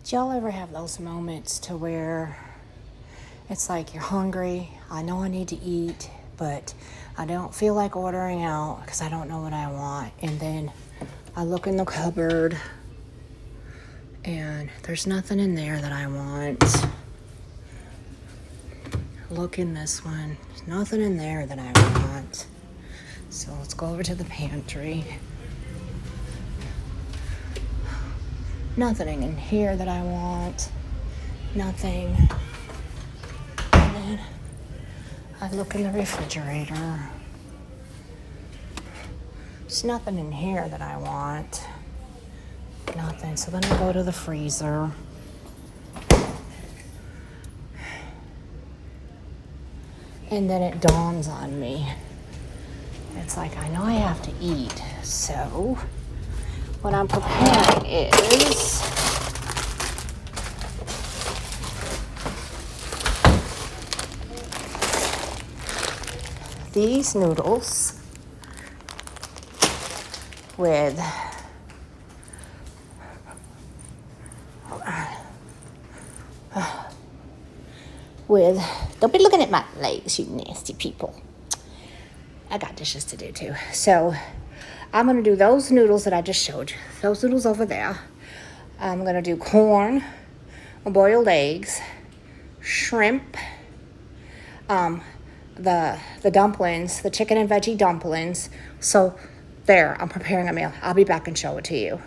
Do y'all ever have those moments to where it's like you're hungry, I know I need to eat, but I don't feel like ordering out because I don't know what I want. And then I look in the cupboard and there's nothing in there that I want. Look in this one, there's nothing in there that I want. So let's go over to the pantry. Nothing in here that I want. Nothing. And then I look in the refrigerator. There's nothing in here that I want. Nothing. So then I go to the freezer. And then it dawns on me. It's like, I know I have to eat. So what I'm preparing is these noodles with don't be looking at my legs, you nasty people. I got dishes to do too. So I'm going to do those noodles that I just showed you. Those noodles over there. I'm going to do corn, boiled eggs, shrimp, the dumplings, the chicken and veggie dumplings. So there, I'm preparing a meal. I'll be back and show it to you.